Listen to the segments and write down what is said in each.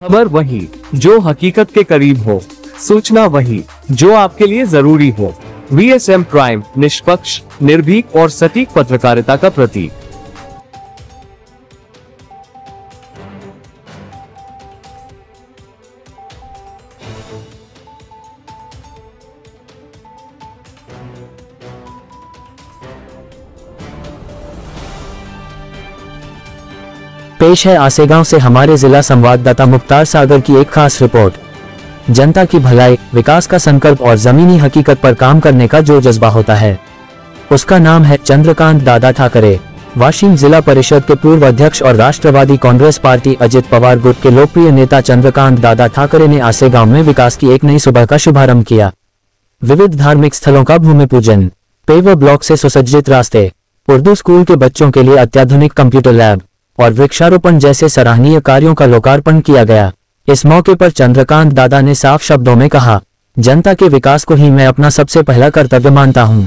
खबर वही जो हकीकत के करीब हो, सूचना वही जो आपके लिए जरूरी हो। वीएसएम प्राइम, निष्पक्ष, निर्भीक और सटीक पत्रकारिता का प्रतीक। पेश है आसेगांव से हमारे जिला संवाददाता मुख्तार सागर की एक खास रिपोर्ट। जनता की भलाई, विकास का संकल्प और जमीनी हकीकत पर काम करने का जो जज्बा होता है, उसका नाम है चंद्रकांत दादा ठाकरे। वाशिम जिला परिषद के पूर्व अध्यक्ष और राष्ट्रवादी कांग्रेस पार्टी अजित पवार गुट के लोकप्रिय नेता चंद्रकांत दादा ठाकरे ने आसेगांव में विकास की एक नई सुबह का शुभारंभ किया। विविध धार्मिक स्थलों का भूमि पूजन, पेवर ब्लॉक से सुसज्जित रास्ते, उर्दू स्कूल के बच्चों के लिए अत्याधुनिक कंप्यूटर लैब और वृक्षारोपण जैसे सराहनीय कार्यों का लोकार्पण किया गया। इस मौके पर चंद्रकांत दादा ने साफ शब्दों में कहा, जनता के विकास को ही मैं अपना सबसे पहला कर्तव्य मानता हूं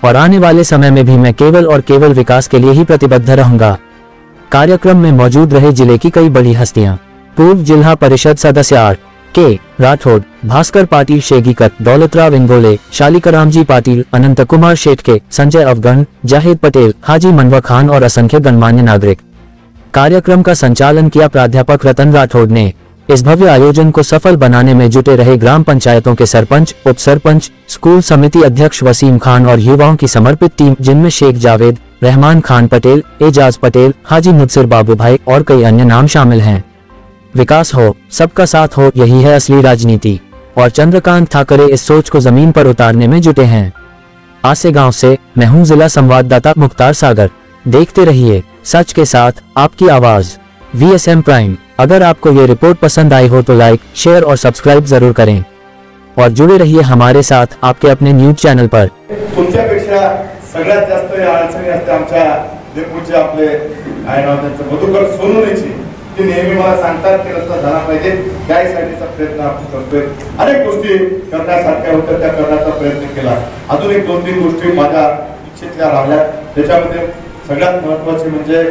और आने वाले समय में भी मैं केवल और केवल विकास के लिए ही प्रतिबद्ध रहूंगा। कार्यक्रम में मौजूद रहे जिले की कई बड़ी हस्तियां। पूर्व जिला परिषद सदस्य आर के राठौड़, भास्कर पाटिल शेगीकर, दौलतराव इंगोले, शालिकरामजी पाटिल, अनंत कुमार शेटके, संजय अफगन, जाहिद पटेल, हाजी मनवा खान और असंख्य गणमान्य नागरिक। कार्यक्रम का संचालन किया प्राध्यापक रतन राठौड़ ने। इस भव्य आयोजन को सफल बनाने में जुटे रहे ग्राम पंचायतों के सरपंच, उप सरपंच, स्कूल समिति अध्यक्ष वसीम खान और युवाओं की समर्पित टीम, जिनमें शेख जावेद, रहमान खान पटेल, एजाज पटेल, हाजी मुदसिर बाबू भाई और कई अन्य नाम शामिल हैं। विकास हो, सबका साथ हो, यही है असली राजनीति और चंद्रकांत ठाकरे इस सोच को जमीन पर उतारने में जुटे हैं। आसेगांव से मैं हूं जिला संवाददाता मुख्तार सागर। देखते रहिए सच के साथ आपकी आवाज वीएसएम प्राइम। अगर आपको ये रिपोर्ट पसंद आई हो तो लाइक, शेयर और सब्सक्राइब जरूर करें और जुड़े रहिए हमारे साथ आपके अपने न्यूज चॅनल पर। तुमच्यापेक्षा सगळ्यात जास्त अडचणी असते आमच्या जे पुढचे आपले आहे ना त्यांचं मधुकर सोनवणेची, ते नेहमी मला सांगतात की रस्ता झाला पाहिजे, त्यासाठीचा प्रयत्न आपण करतोय। अनेक गोष्टी करण्यासारख्या होत्या त्या करण्याचा प्रयत्न केला। अजून एक 2-3 गोष्टी माझ्या इच्छेच्या राहिल्या। त्याच्यामध्ये सगळ्यात महत्त्वाचे म्हणजे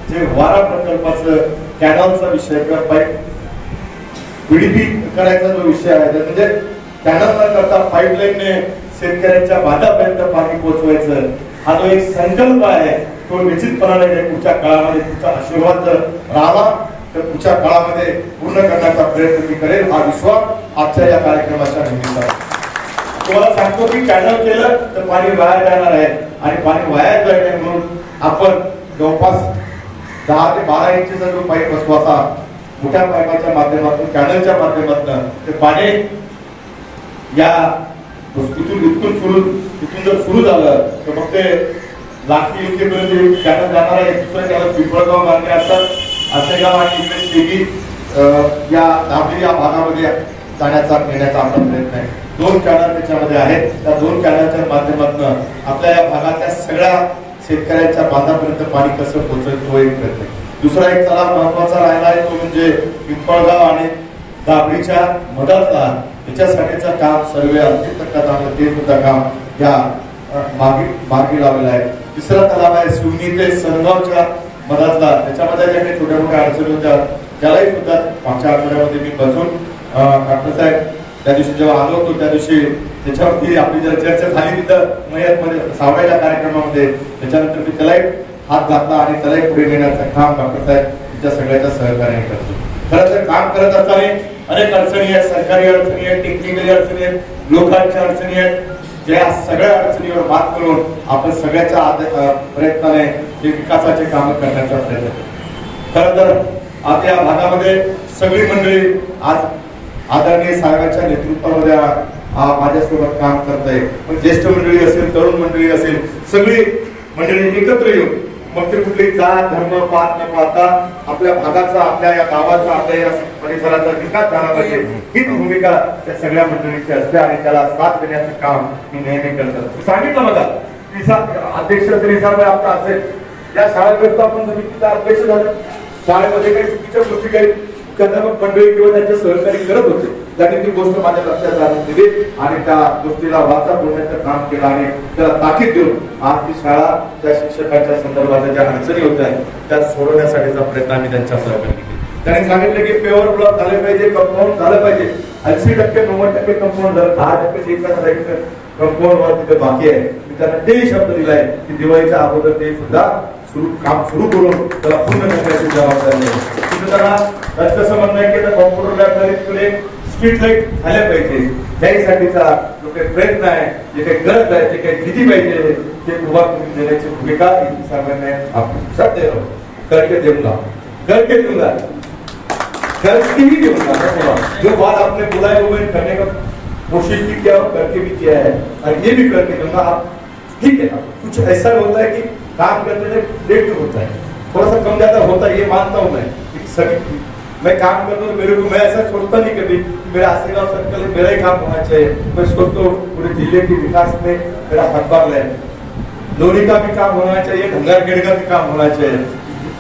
जे वारा प्रकल्पाचं कॅनलचा विषय किंवा पाईप पीडीपी करायचा जो विषय आहे, म्हणजे कॅनल न करता पाईपलाईनने शेतकऱ्यांच्या बांधापर्यंत पाणी पोहोचवायचं, हा जो एक संकल्प आहे तो निश्चितपणाने पुढच्या काळामध्ये तुमचा आशीर्वाद जर राहिला तर पुढच्या काळामध्ये पूर्ण करण्याचा प्रयत्न मी करेल, हा विश्वास आजच्या या कार्यक्रमाच्या निमित्ताने तुम्हाला सांगतो की कॅनल केलं तर पाणी वाया जाणार आहे आणि पाणी वाया जाणार आहे म्हणून आपण जवळपास 10 ते 12 इंचचा जो पाईप बसवायचा, मोठ्या पाईपाच्या माध्यमातून, कॅनलच्या माध्यमातून ते पाणी या इथून जर सुरू झालं तर मग ते लाखी इतकेपर्यंत कॅनल जाणार आहे। दुसरं त्याला पिंपळगाव मार्गे असतात, आसेगाव आणि इकडे शेगी या दाबली या भागामध्ये जाण्याचा नेण्याचा आपला प्रयत्न आहे। 2 कॅनल त्याच्यामध्ये आहेत। त्या 2 कॅनलच्या माध्यमातून आपल्या या भागातल्या सगळ्या शेतकऱ्यांच्या बांधापर्यंत पाणी कसं पोहोचेल तो एक प्रयत्न। दुसरा एक तलाव महत्वाचा राहिला आहे तो म्हणजे पिंपळगाव आणि दाबळीच्या मधातला, त्याच्यासाठीचं काम सर्वे अंतिम टप्प्यात आलं, ते सुद्धा काम या मार्गी लावलेलं आहे। तिसरा तलाव आहे शिवनी ते सनगावच्या मधातला, त्याच्यामध्ये ज्या काही छोट्या मोठ्या अडचणी होत्या त्यालाही सुद्धा मागच्या आठवड्यामध्ये मी बसून डॉक्टर साहेब त्या दिवशी जेव्हा आलो होतो त्या दिवशी त्याच्यावरती आपली जर चर्चा झाली तिथं मयतमध्ये सावळ्याच्या कार्यक्रमामध्ये, त्याच्यानंतर मी त्यालाही हात घातला आणि त्यालाही पुढे नेण्याचं काम डॉक्टर साहेब तुमच्या सगळ्याच्या सहकार्याने करतो। खरं तर काम करत असताना अनेक अडचणी आहेत, सरकारी अडचणी आहेत, टेक्निकली अडचणी आहेत, लोकांच्या अडचणी आहेत, ज्या सगळ्या अडचणीवर मात करून आपण सगळ्याच्या प्रयत्नाने जे विकासाचे काम करण्याचा प्रयत्न करतो। खरं तर आता या भागामध्ये सगळी मंडळी आज आदरणीय साहेबांच्या नेतृत्वामध्ये माझ्यासोबत काम करत आहे। पण ज्येष्ठ मंडळी असेल, तरुण मंडळी असेल, सगळी मंडळी एकत्र येऊन मग ते कुठली जात धर्म पात न पाहता आपल्या भागाचा, आपल्या या गावाचा, आपल्या या परिसराचा विकास झाला पाहिजे ही भूमिका त्या सगळ्या मंडळीची असते आणि त्याला साथ देण्याचं काम मी नेहमी करतो। सांगितलं मला अध्यक्ष जरी आपला असेल या शाळेकरता आपण समितीचा अध्यक्ष झालं, शाळेमध्ये काही चुकीच्या गोष्टी काही मंडळी किंवा त्यांचे सहकारी करत होते, त्यांनी ती गोष्ट माझ्या लक्षात आणून दिली आणि त्या गोष्टीला वाचा फोडण्याचं काम केलं आणि त्याला ताकीद देऊन आज ती शाळा त्या शिक्षकांच्या संदर्भात ज्या अडचणी होत्या त्या सोडवण्यासाठीचा प्रयत्न आम्ही त्यांच्या सहकार्याने केला। त्यांनी सांगितलं की पेवर ब्लॉक झाले पाहिजे, कंपाऊंड झालं पाहिजे. 80% 90% कंपाऊंड झालं, 10% कंपाऊंड वर तिथे बाकी आहे. मी त्यांना तेही शब्द दिलाय की दिवाळीच्या अगोदर ते सुद्धा काम सुरू करून त्याला पूर्ण करण्याची जबाबदारी आहे. तिथे त्यांना कसं म्हणणं आहे की कॉम्प्युटर लॅबमध्ये स्ट्रीट लाईट झाल्या पाहिजे, त्यासाठीचा जो काही प्रयत्न आहे, जे काही गरज आहे, जे काही निधी पाहिजे ते उभा करून देण्याची भूमिका सामान्य शब्द करके देऊंगा, करके दूंगा, करके ही दूंगा. जो बात आपने बुलाए हुए करने का कोशिश भी किया और करके भी किया है और ये भी करके दूंगा. आप ठीक है, कुछ ऐसा होता है कि काम करते लेट भी होता है, थोड़ा सा कम ज्यादा होता है, ये मानता हूँ मैं. सभी मैं काम करता हूँ, मेरे को मैं ऐसा सोचता नहीं कभी मेरा आशीर्वाद सर्कल मेरा ही काम होना चाहिए. मैं सोचता हूँ पूरे जिले के विकास में मेरा हाथभार है, लोरी का भी काम होना चाहिए, ढंगारगढ़ का भी काम होना चाहिए.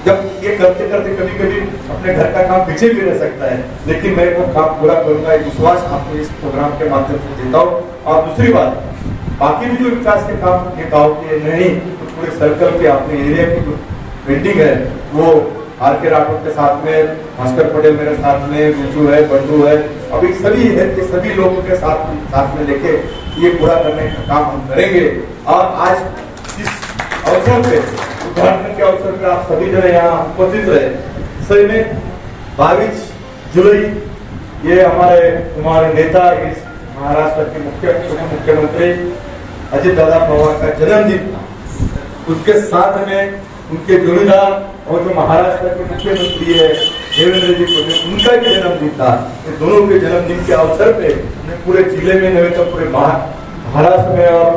जब ये करते करते कभी कभी अपने घर का काम पीछे भी रह सकता है, लेकिन मैं वो काम पूरा करूंगा, एक विश्वास आपको इस प्रोग्राम के माध्यम से देता हूँ. और दूसरी बात, बाकी भी जो विकास के काम ये गाँव के नहीं तो पूरे सर्कल के अपने एरिया की जो पेंटिंग है वो आर के राठौर के साथ में, भास्कर पटेल मेरे साथ में, बिजू है, बंडू है, अभी सभी है कि सभी लोगों के साथ में लेके ये पूरा करने का काम हम करेंगे. और आज इस अवसर पे, उद्घाटन के अवसर पे आप सभी जने यहाँ उपस्थित रहे. सही में 22 जुलाई ये हमारे नेता, इस महाराष्ट्र के मुख्यमंत्री अजित दादा पवार का जन्मदिन, उसके साथ में उनके जोड़ीदार और जो महाराष्ट्र के मुख्यमंत्री है देवेंद्र जी फडणवीस, उनका भी जन्मदिन था. दोनों के जन्मदिन के अवसर पे पूरे जिले में नहीं तो पूरे महाराष्ट्र में और